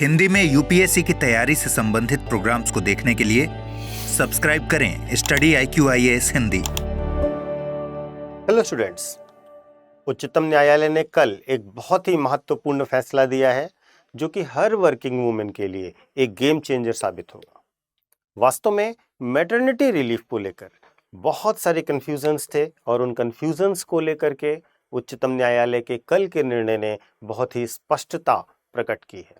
हिंदी में यूपीएससी की तैयारी से संबंधित प्रोग्राम्स को देखने के लिए सब्सक्राइब करें study IQIAS Hindi. Hello students, उच्चतम न्यायालय ने कल एक बहुत ही महत्वपूर्ण फैसला दिया है जो कि हर वर्किंग वुमेन के लिए एक गेम चेंजर साबित होगा। वास्तव में मैटरनिटी रिलीफ को लेकर बहुत सारे कंफ्यूजन्स थे और उन कंफ्यूजन्स को लेकर के उच्चतम न्यायालय के कल के निर्णय ने बहुत ही स्पष्टता प्रकट की है।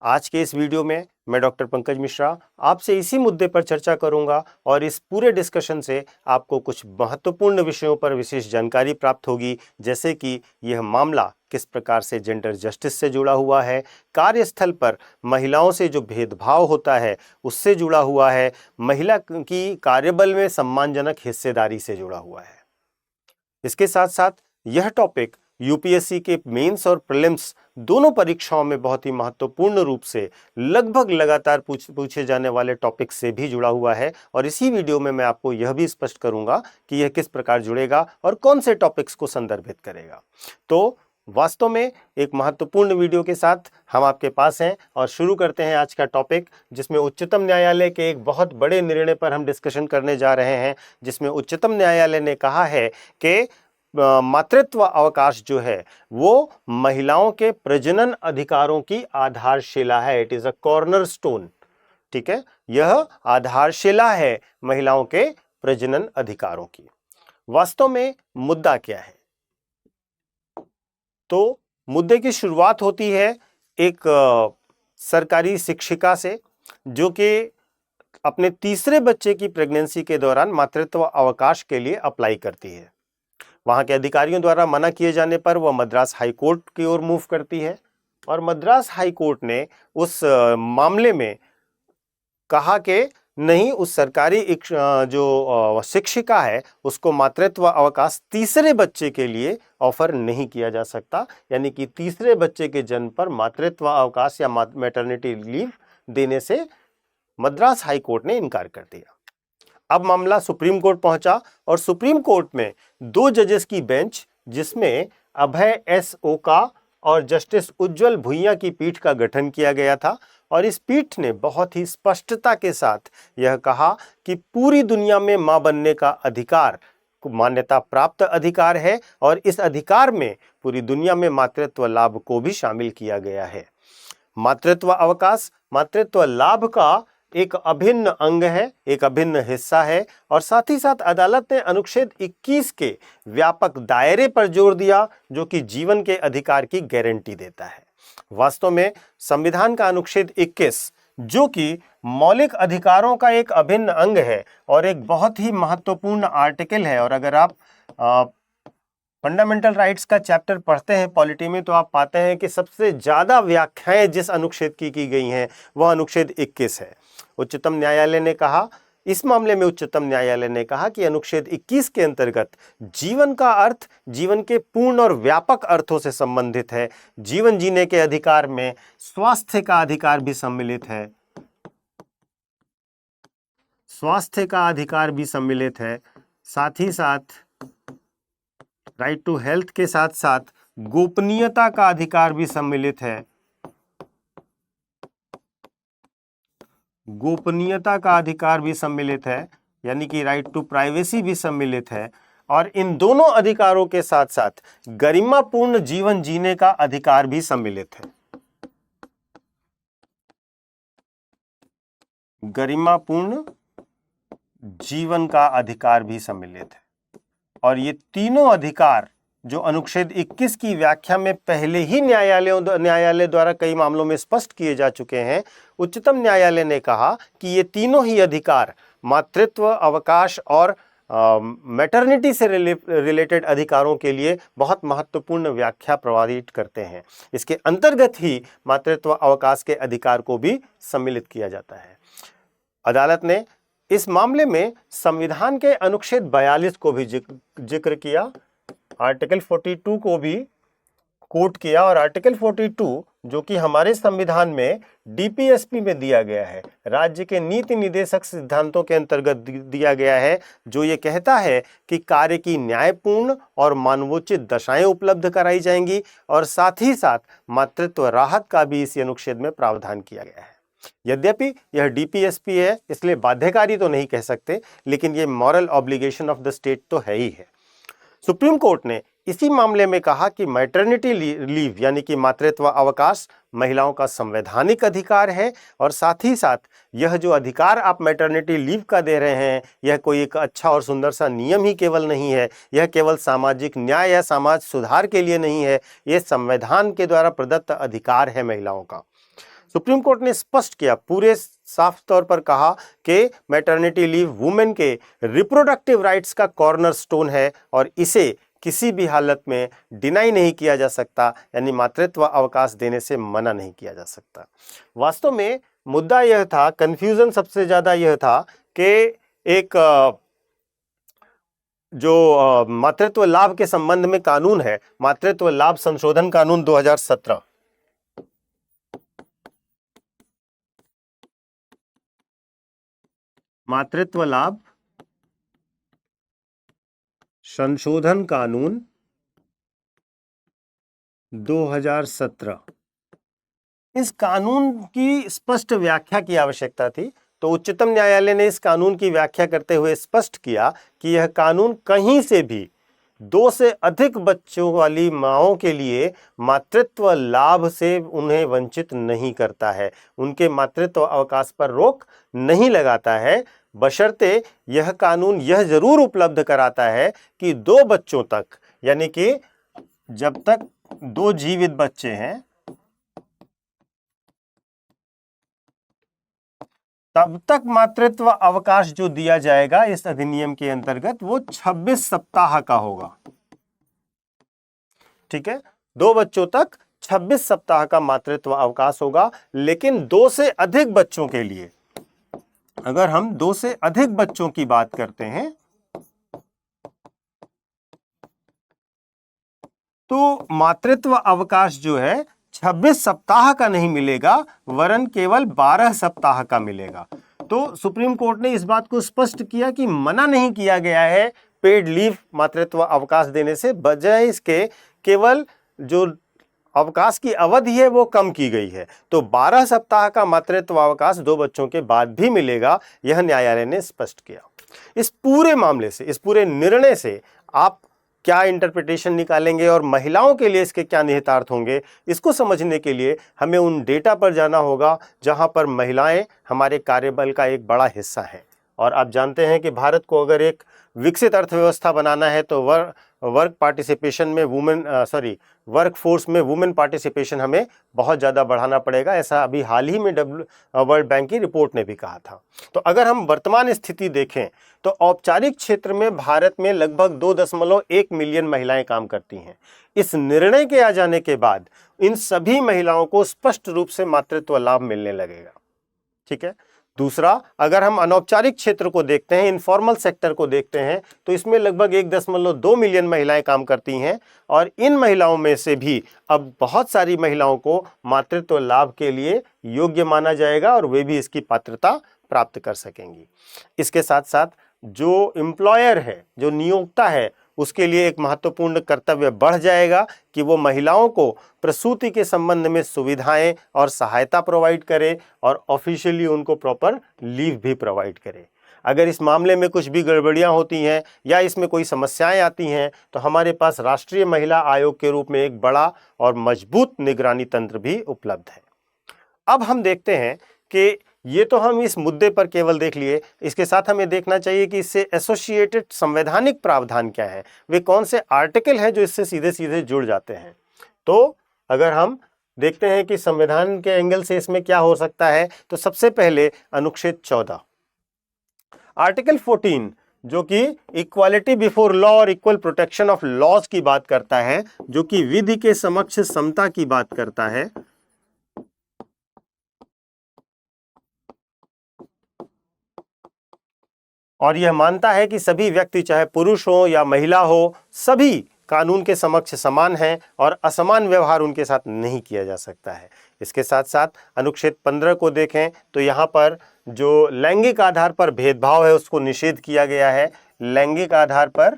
आज के इस वीडियो में मैं डॉक्टर पंकज मिश्रा आपसे इसी मुद्दे पर चर्चा करूंगा और इस पूरे डिस्कशन से आपको कुछ महत्वपूर्ण विषयों पर विशेष जानकारी प्राप्त होगी, जैसे कि यह मामला किस प्रकार से जेंडर जस्टिस से जुड़ा हुआ है, कार्यस्थल पर महिलाओं से जो भेदभाव होता है उससे जुड़ा हुआ है, महिला की कार्यबल में सम्मानजनक हिस्सेदारी से जुड़ा हुआ है। इसके साथ साथ यह टॉपिक यूपीएससी के मेंस और प्रीलिम्स दोनों परीक्षाओं में बहुत ही महत्वपूर्ण रूप से लगभग लगातार पूछे जाने वाले टॉपिक से भी जुड़ा हुआ है और इसी वीडियो में मैं आपको यह भी स्पष्ट करूंगा कि यह किस प्रकार जुड़ेगा और कौन से टॉपिक्स को संदर्भित करेगा। तो वास्तव में एक महत्वपूर्ण वीडियो के साथ हम आपके पास हैं और शुरू करते हैं आज का टॉपिक, जिसमें उच्चतम न्यायालय के एक बहुत बड़े निर्णय पर हम डिस्कशन करने जा रहे हैं, जिसमें उच्चतम न्यायालय ने कहा है कि मातृत्व अवकाश जो है वो महिलाओं के प्रजनन अधिकारों की आधारशिला है। It is a cornerstone. ठीक है, यह आधारशिला है महिलाओं के प्रजनन अधिकारों की। वास्तव में मुद्दा क्या है? तो मुद्दे की शुरुआत होती है एक सरकारी शिक्षिका से, जो कि अपने तीसरे बच्चे की प्रेगनेंसी के दौरान मातृत्व अवकाश के लिए अप्लाई करती है। वहां के अधिकारियों द्वारा मना किए जाने पर वह मद्रास हाई कोर्ट की ओर मूव करती है और मद्रास हाई कोर्ट ने उस मामले में कहा कि नहीं, उस सरकारी जो शिक्षिका है उसको मातृत्व अवकाश तीसरे बच्चे के लिए ऑफर नहीं किया जा सकता, यानी कि तीसरे बच्चे के जन्म पर मातृत्व अवकाश या मैटरनिटी लीव देने से मद्रास हाई कोर्ट ने इनकार कर दिया। अब मामला सुप्रीम कोर्ट पहुंचा और सुप्रीम कोर्ट में 2 जजेस की बेंच, जिसमें अभय S. ओका और जस्टिस उज्जवल भुइयां की पीठ का गठन किया गया था और इस पीठ ने बहुत ही स्पष्टता के साथ यह कहा कि पूरी दुनिया में मां बनने का अधिकार मान्यता प्राप्त अधिकार है और इस अधिकार में पूरी दुनिया में मातृत्व लाभ को भी शामिल किया गया है। मातृत्व अवकाश मातृत्व लाभ का एक अभिन्न अंग है, एक अभिन्न हिस्सा है और साथ ही साथ अदालत ने अनुच्छेद 21 के व्यापक दायरे पर जोर दिया, जो कि जीवन के अधिकार की गारंटी देता है। वास्तव में संविधान का अनुच्छेद 21, जो कि मौलिक अधिकारों का एक अभिन्न अंग है और एक बहुत ही महत्वपूर्ण आर्टिकल है, और अगर आप फंडामेंटल राइट्स का चैप्टर पढ़ते हैं पॉलिटी में तो आप पाते हैं कि सबसे ज्यादा व्याख्याएं जिस अनुच्छेद की गई हैं वह अनुच्छेद 21 है। उच्चतम न्यायालय ने कहा, इस मामले में उच्चतम न्यायालय ने कहा कि अनुच्छेद 21 के अंतर्गत जीवन का अर्थ जीवन के पूर्ण और व्यापक अर्थों से संबंधित है। जीवन जीने के अधिकार में स्वास्थ्य का अधिकार भी सम्मिलित है, स्वास्थ्य का अधिकार भी सम्मिलित है, साथ ही साथ राइट टू हेल्थ के साथ साथ गोपनीयता का अधिकार भी सम्मिलित है, गोपनीयता का अधिकार भी सम्मिलित है, यानी कि राइट टू प्राइवेसी भी सम्मिलित है, और इन दोनों अधिकारों के साथ साथ गरिमापूर्ण जीवन जीने का अधिकार भी सम्मिलित है। गरिमापूर्ण जीवन का अधिकार भी सम्मिलित है और ये तीनों अधिकार जो अनुच्छेद 21 की व्याख्या में पहले ही न्यायालय द्वारा कई मामलों में स्पष्ट किए जा चुके हैं, उच्चतम न्यायालय ने कहा कि ये तीनों ही अधिकार मातृत्व अवकाश और मैटरनिटी से रिलेटेड अधिकारों के लिए बहुत महत्वपूर्ण व्याख्या प्रवाहित करते हैं। इसके अंतर्गत ही मातृत्व अवकाश के अधिकार को भी सम्मिलित किया जाता है। अदालत ने इस मामले में संविधान के अनुच्छेद 42 को भी जिक्र किया, आर्टिकल 42 को भी कोट किया और आर्टिकल 42 जो कि हमारे संविधान में डीपीएसपी में दिया गया है, राज्य के नीति निदेशक सिद्धांतों के अंतर्गत दिया गया है, जो ये कहता है कि कार्य की न्यायपूर्ण और मानवोचित दशाएं उपलब्ध कराई जाएंगी और साथ ही साथ मातृत्व राहत का भी इस अनुच्छेद में प्रावधान किया गया है। यद्यपि यह डीपीएसपी है इसलिए बाध्यकारी तो नहीं कह सकते, लेकिन यह moral obligation of the state तो है ही है। सुप्रीम कोर्ट ने इसी मामले में कहा कि मैटरनिटी लीव यानी कि मातृत्व अवकाश महिलाओं का संवैधानिक अधिकार है और साथ ही साथ यह जो अधिकार आप मैटरनिटी लीव का दे रहे हैं यह कोई एक अच्छा और सुंदर सा नियम ही केवल नहीं है, यह केवल सामाजिक न्याय या समाज सुधार के लिए नहीं है, यह संविधान के द्वारा प्रदत्त अधिकार है महिलाओं का। सुप्रीम कोर्ट ने स्पष्ट किया, पूरे साफ तौर पर कहा कि मैटरनिटी लीव वुमेन के रिप्रोडक्टिव राइट्स का कॉर्नरस्टोन है और इसे किसी भी हालत में डिनाई नहीं किया जा सकता, यानी मातृत्व अवकाश देने से मना नहीं किया जा सकता। वास्तव में मुद्दा यह था, कंफ्यूजन सबसे ज्यादा यह था कि एक जो मातृत्व लाभ के संबंध में कानून है, मातृत्व लाभ संशोधन कानून 2017, मातृत्व लाभ संशोधन कानून 2017, इस कानून की स्पष्ट व्याख्या की आवश्यकता थी। तो उच्चतम न्यायालय ने इस कानून की व्याख्या करते हुए स्पष्ट किया कि यह कानून कहीं से भी 2 से अधिक बच्चों वाली माओं के लिए मातृत्व लाभ से उन्हें वंचित नहीं करता है, उनके मातृत्व अवकाश पर रोक नहीं लगाता है, बशर्ते यह कानून यह जरूर उपलब्ध कराता है कि 2 बच्चों तक, यानी कि जब तक 2 जीवित बच्चे हैं तब तक मातृत्व अवकाश जो दिया जाएगा इस अधिनियम के अंतर्गत वो 26 सप्ताह का होगा। ठीक है, 2 बच्चों तक 26 सप्ताह का मातृत्व अवकाश होगा। लेकिन 2 से अधिक बच्चों के लिए, अगर हम 2 से अधिक बच्चों की बात करते हैं तो मातृत्व अवकाश जो है 26 सप्ताह का नहीं मिलेगा, वरन केवल 12 सप्ताह का मिलेगा। तो सुप्रीम कोर्ट ने इस बात को स्पष्ट किया कि मना नहीं किया गया है पेड लीव मातृत्व अवकाश देने से, बजाय इसके केवल जो अवकाश की अवधि है वो कम की गई है। तो 12 सप्ताह का मातृत्व अवकाश 2 बच्चों के बाद भी मिलेगा, यह न्यायालय ने स्पष्ट किया। इस पूरे मामले से, इस पूरे निर्णय से आप क्या इंटरप्रिटेशन निकालेंगे और महिलाओं के लिए इसके क्या निहितार्थ होंगे, इसको समझने के लिए हमें उन डेटा पर जाना होगा जहां पर महिलाएं हमारे कार्यबल का एक बड़ा हिस्सा हैं। और आप जानते हैं कि भारत को अगर एक विकसित अर्थव्यवस्था बनाना है तो वर्क पार्टिसिपेशन में वर्क फोर्स में वुमेन पार्टिसिपेशन हमें बहुत ज़्यादा बढ़ाना पड़ेगा। ऐसा अभी हाल ही में वर्ल्ड बैंक की रिपोर्ट ने भी कहा था। तो अगर हम वर्तमान स्थिति देखें तो औपचारिक क्षेत्र में भारत में लगभग 2.1 मिलियन महिलाएं काम करती हैं। इस निर्णय के आ जाने के बाद इन सभी महिलाओं को स्पष्ट रूप से मातृत्व लाभ मिलने लगेगा। ठीक है। दूसरा, अगर हम अनौपचारिक क्षेत्र को देखते हैं, इनफॉर्मल सेक्टर को देखते हैं, तो इसमें लगभग 1.2 मिलियन महिलाएं काम करती हैं और इन महिलाओं में से भी अब बहुत सारी महिलाओं को मातृत्व लाभ के लिए योग्य माना जाएगा और वे भी इसकी पात्रता प्राप्त कर सकेंगी। इसके साथ साथ जो एम्प्लॉयर है, जो नियोक्ता है, उसके लिए एक महत्वपूर्ण कर्तव्य बढ़ जाएगा कि वो महिलाओं को प्रसूति के संबंध में सुविधाएं और सहायता प्रोवाइड करे और ऑफिशियली उनको प्रॉपर लीव भी प्रोवाइड करे। अगर इस मामले में कुछ भी गड़बड़ियां होती हैं या इसमें कोई समस्याएं आती हैं तो हमारे पास राष्ट्रीय महिला आयोग के रूप में एक बड़ा और मजबूत निगरानी तंत्र भी उपलब्ध है। अब हम देखते हैं कि ये तो हम इस मुद्दे पर केवल देख लिए, इसके साथ हमें देखना चाहिए कि इससे एसोसिएटेड संवैधानिक प्रावधान क्या है, वे कौन से आर्टिकल हैं जो इससे सीधे सीधे जुड़ जाते हैं। तो अगर हम देखते हैं कि संविधान के एंगल से इसमें क्या हो सकता है, तो सबसे पहले अनुच्छेद 14 आर्टिकल 14 जो कि इक्वालिटी बिफोर लॉ और इक्वल प्रोटेक्शन ऑफ लॉज की बात करता है, जो कि विधि के समक्ष समता की बात करता है, और यह मानता है कि सभी व्यक्ति चाहे पुरुष हो या महिला हो, सभी कानून के समक्ष समान हैं और असमान व्यवहार उनके साथ नहीं किया जा सकता है। इसके साथ साथ अनुच्छेद 15 को देखें तो यहाँ पर जो लैंगिक आधार पर भेदभाव है उसको निषेध किया गया है। लैंगिक आधार पर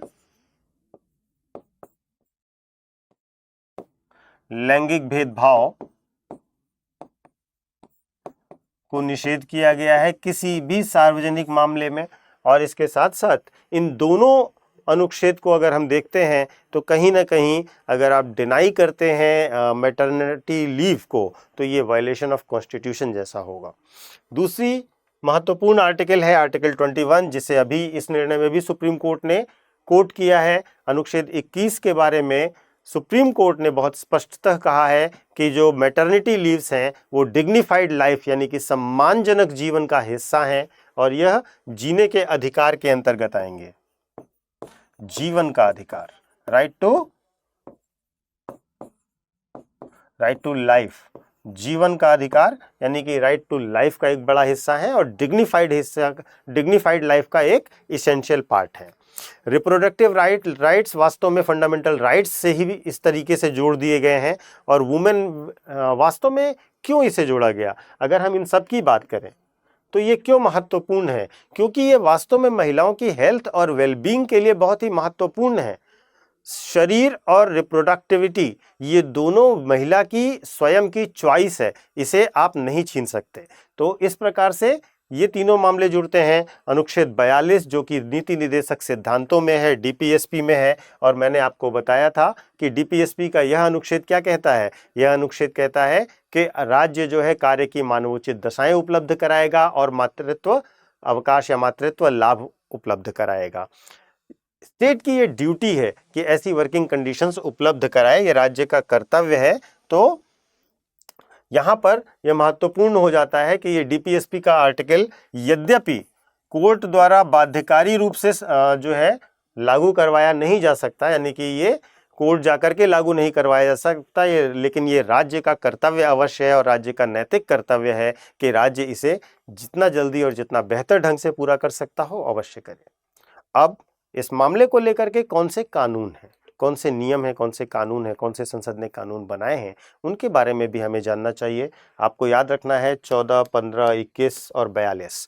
लैंगिक भेदभाव को निषेध किया गया है किसी भी सार्वजनिक मामले में। और इसके साथ साथ इन दोनों अनुच्छेद को अगर हम देखते हैं तो कहीं ना कहीं अगर आप डिनाई करते हैं मैटरनिटी लीव को तो ये वायलेशन ऑफ कॉन्स्टिट्यूशन जैसा होगा। दूसरी महत्वपूर्ण आर्टिकल है आर्टिकल 21, जिसे अभी इस निर्णय में भी सुप्रीम कोर्ट ने कोट किया है। अनुच्छेद 21 के बारे में सुप्रीम कोर्ट ने बहुत स्पष्टतः कहा है कि जो मैटरनिटी लीव्स हैं वो डिग्निफाइड लाइफ यानी कि सम्मानजनक जीवन का हिस्सा हैं और यह जीने के अधिकार के अंतर्गत आएंगे। जीवन का अधिकार, राइट टू लाइफ, जीवन का अधिकार यानी कि राइट टू लाइफ का एक बड़ा हिस्सा है और डिग्निफाइड लाइफ का एक इसेंशियल पार्ट है। रिप्रोडक्टिव राइट्स वास्तव में फंडामेंटल राइट्स से ही इस तरीके से जोड़ दिए गए हैं। और वुमेन वास्तव में क्यों इसे जोड़ा गया, अगर हम इन सब की बात करें तो ये क्यों महत्वपूर्ण है, क्योंकि ये वास्तव में महिलाओं की हेल्थ और वेलबींग के लिए बहुत ही महत्वपूर्ण है। शरीर और रिप्रोडक्टिविटी ये दोनों महिला की स्वयं की चॉइस है, इसे आप नहीं छीन सकते। तो इस प्रकार से ये तीनों मामले जुड़ते हैं। अनुच्छेद 42 जो कि नीति निर्देशक सिद्धांतों में है, डीपीएसपी में है। और मैंने आपको बताया था कि डीपीएसपी का यह अनुच्छेद क्या कहता है, यह अनुच्छेद कहता है कि राज्य जो है कार्य की मानवोचित दशाएं उपलब्ध कराएगा और मातृत्व अवकाश या मातृत्व लाभ उपलब्ध कराएगा। स्टेट की ये ड्यूटी है कि ऐसी वर्किंग कंडीशंस उपलब्ध कराए, ये राज्य का कर्तव्य है। तो यहाँ पर यह महत्वपूर्ण हो जाता है कि ये डीपीएसपी का आर्टिकल यद्यपि कोर्ट द्वारा बाध्यकारी रूप से जो है लागू करवाया नहीं जा सकता, यानी कि ये कोर्ट जाकर के लागू नहीं करवाया जा सकता, लेकिन ये राज्य का कर्तव्य अवश्य है और राज्य का नैतिक कर्तव्य है कि राज्य इसे जितना जल्दी और जितना बेहतर ढंग से पूरा कर सकता हो अवश्य करे। अब इस मामले को लेकर के कौन से कानून हैं, कौन से नियम हैं, कौन से कानून हैं, कौन से संसद ने कानून बनाए हैं, उनके बारे में भी हमें जानना चाहिए। आपको याद रखना है 14, 15, 21 और 42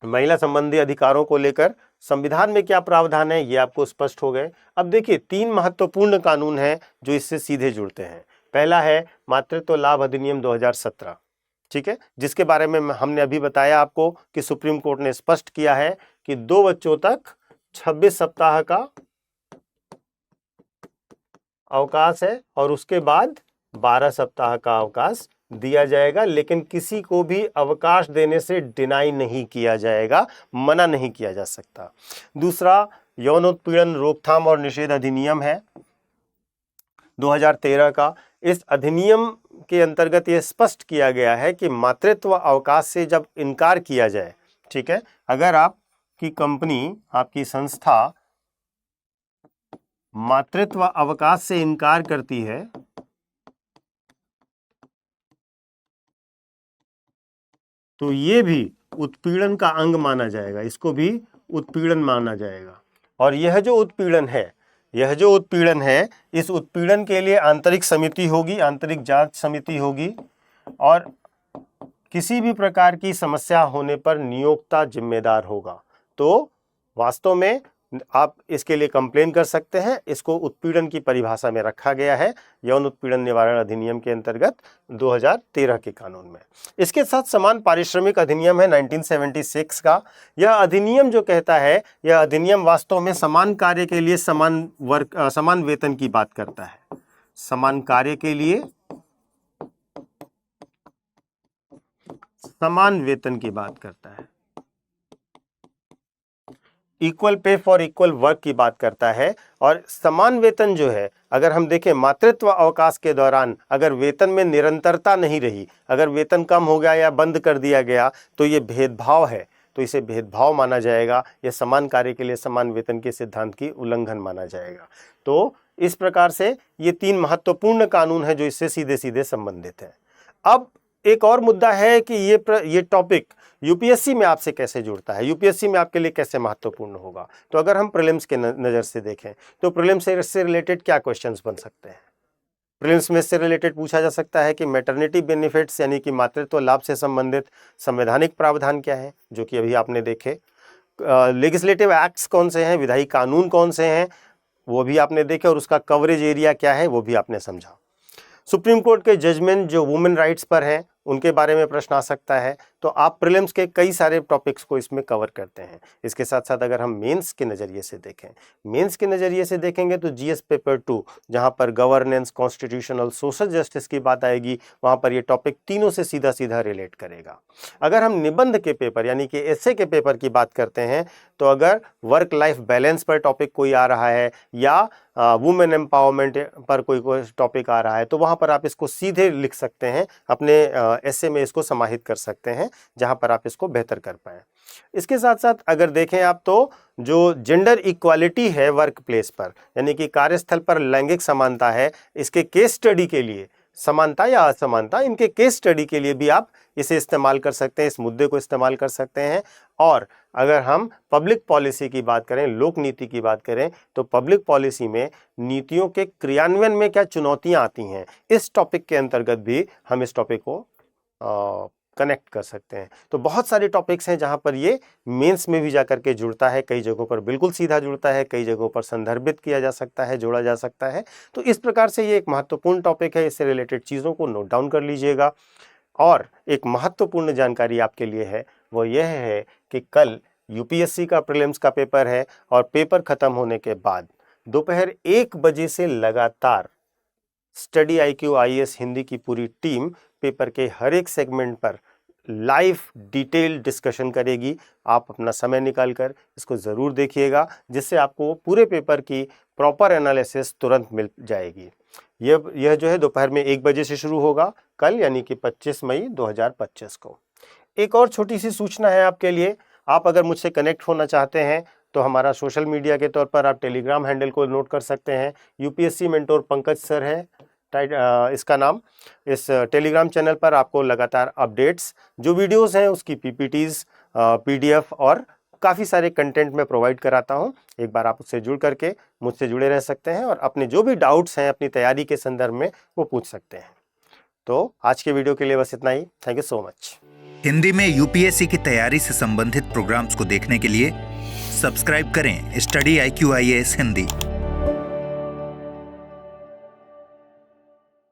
महिला संबंधी अधिकारों को लेकर संविधान में क्या प्रावधान है ये आपको स्पष्ट हो गए। अब देखिए 3 महत्वपूर्ण कानून हैं जो इससे सीधे जुड़ते हैं। पहला है मातृत्व लाभ अधिनियम 2017, ठीक है, जिसके बारे में हमने अभी बताया आपको कि सुप्रीम कोर्ट ने स्पष्ट किया है कि 2 बच्चों तक 26 सप्ताह का अवकाश है और उसके बाद 12 सप्ताह का अवकाश दिया जाएगा, लेकिन किसी को भी अवकाश देने से डिनाई नहीं किया जाएगा, मना नहीं किया जा सकता। दूसरा यौन उत्पीड़न रोकथाम और निषेध अधिनियम है 2013 का। इस अधिनियम के अंतर्गत यह स्पष्ट किया गया है कि मातृत्व अवकाश से जब इनकार किया जाए, ठीक है, अगर आपकी कंपनी, आपकी संस्था मातृत्व अवकाश से इनकार करती है तो ये भी उत्पीड़न का अंग माना जाएगा, इसको भी उत्पीड़न माना जाएगा। और यह जो उत्पीड़न है, इस उत्पीड़न के लिए आंतरिक समिति होगी, आंतरिक जांच समिति होगी और किसी भी प्रकार की समस्या होने पर नियोक्ता जिम्मेदार होगा। तो वास्तव में आप इसके लिए कंप्लेन कर सकते हैं। इसको उत्पीड़न की परिभाषा में रखा गया है यौन उत्पीड़न निवारण अधिनियम के अंतर्गत 2013 के कानून में। इसके साथ समान पारिश्रमिक अधिनियम है 1976 का। यह अधिनियम जो कहता है, यह अधिनियम वास्तव में समान कार्य के लिए समान वेतन की बात करता है। समान कार्य के लिए समान वेतन की बात करता है, equal pay for equal work की बात करता है। और समान वेतन जो है, अगर हम देखें मातृत्व अवकाश के दौरान अगर वेतन में निरंतरता नहीं रही, अगर वेतन कम हो गया या बंद कर दिया गया तो ये भेदभाव है, तो इसे भेदभाव माना जाएगा। यह समान कार्य के लिए समान वेतन के सिद्धांत की उल्लंघन माना जाएगा। तो इस प्रकार से ये 3 महत्वपूर्ण कानून हैं जो इससे सीधे सीधे संबंधित हैं। अब एक और मुद्दा है कि ये टॉपिक यूपीएससी में आपसे कैसे जुड़ता है, यूपीएससी में आपके लिए कैसे महत्वपूर्ण होगा। तो अगर हम प्रीलिम्स के नज़र से देखें तो प्रीलिम्स से रिलेटेड क्या क्वेश्चंस बन सकते हैं। प्रीलिम्स में से रिलेटेड पूछा जा सकता है कि मैटरनिटी बेनिफिट्स यानी कि मातृत्व लाभ से संबंधित संवैधानिक प्रावधान क्या है, जो कि अभी आपने देखे। लेजिस्लेटिव एक्ट्स कौन से हैं, विधायी कानून कौन से हैं, वो भी आपने देखे, और उसका कवरेज एरिया क्या है वो भी आपने समझा। सुप्रीम कोर्ट के जजमेंट जो वुमेन राइट्स पर हैं उनके बारे में प्रश्न आ सकता है। तो आप प्रीलिम्स के कई सारे टॉपिक्स को इसमें कवर करते हैं। इसके साथ साथ अगर हम मेंस के नज़रिए से देखें, मेंस के नज़रिए से देखेंगे तो जीएस पेपर 2 जहां पर गवर्नेंस, कॉन्स्टिट्यूशनल, सोशल जस्टिस की बात आएगी, वहां पर ये टॉपिक तीनों से सीधा सीधा रिलेट करेगा। अगर हम निबंध के पेपर यानी कि एसे के पेपर की बात करते हैं तो अगर वर्क लाइफ बैलेंस पर टॉपिक कोई आ रहा है या वुमेन एम्पावरमेंट पर कोई टॉपिक आ रहा है तो वहां पर आप इसको सीधे लिख सकते हैं, अपने ऐसे में इसको समाहित कर सकते हैं जहां पर आप इसको बेहतर कर पाएं। इसके साथ साथ अगर देखें आप तो जो जेंडर इक्वालिटी है वर्क प्लेस पर यानी कि कार्यस्थल पर लैंगिक समानता है, इसके केस स्टडी के लिए समानता या असमानता, इनके केस स्टडी के लिए भी आप इसे इस्तेमाल कर सकते हैं, इस मुद्दे को इस्तेमाल कर सकते हैं। और अगर हम पब्लिक पॉलिसी की बात करें, लोक नीति की बात करें, तो पब्लिक पॉलिसी में नीतियों के क्रियान्वयन में क्या चुनौतियां आती हैं, इस टॉपिक के अंतर्गत भी हम इस टॉपिक को कनेक्ट कर सकते हैं। तो बहुत सारे टॉपिक्स हैं जहां पर ये मेंस में भी जाकर के जुड़ता है, कई जगहों पर बिल्कुल सीधा जुड़ता है, कई जगहों पर संदर्भित किया जा सकता है, जोड़ा जा सकता है। तो इस प्रकार से ये एक महत्वपूर्ण टॉपिक है, इससे रिलेटेड चीज़ों को नोट डाउन कर लीजिएगा। और एक महत्वपूर्ण जानकारी आपके लिए है वो यह है कि कल यूपीएससी का प्रीलिम्स का पेपर है और पेपर खत्म होने के बाद दोपहर 1 बजे से लगातार स्टडी IQ IAS हिंदी की पूरी टीम पेपर के हर एक सेगमेंट पर लाइव डिटेल डिस्कशन करेगी। आप अपना समय निकालकर इसको ज़रूर देखिएगा, जिससे आपको पूरे पेपर की प्रॉपर एनालिसिस तुरंत मिल जाएगी। यह जो है दोपहर में 1 बजे से शुरू होगा कल, यानी कि 25 मई 2025 को। एक और छोटी सी सूचना है आपके लिए, आप अगर मुझसे कनेक्ट होना चाहते हैं तो हमारा सोशल मीडिया के तौर पर आप टेलीग्राम हैंडल को नोट कर सकते हैं। यूपीएससी मेंटोर पंकज सर है इसका नाम। इस टेलीग्राम चैनल पर आपको लगातार अपडेट्स, जो वीडियोस हैं उसकी PPTs, PDF और काफ़ी सारे कंटेंट में प्रोवाइड कराता हूं। एक बार आप उससे जुड़ करके मुझसे जुड़े रह सकते हैं और अपने जो भी डाउट्स हैं अपनी तैयारी के संदर्भ में वो पूछ सकते हैं। तो आज के वीडियो के लिए बस इतना ही। Thank you so much. Hindi में यूपीएससी की तैयारी से संबंधित प्रोग्राम्स को देखने के लिए सब्सक्राइब करें स्टडी IQ IAS हिंदी।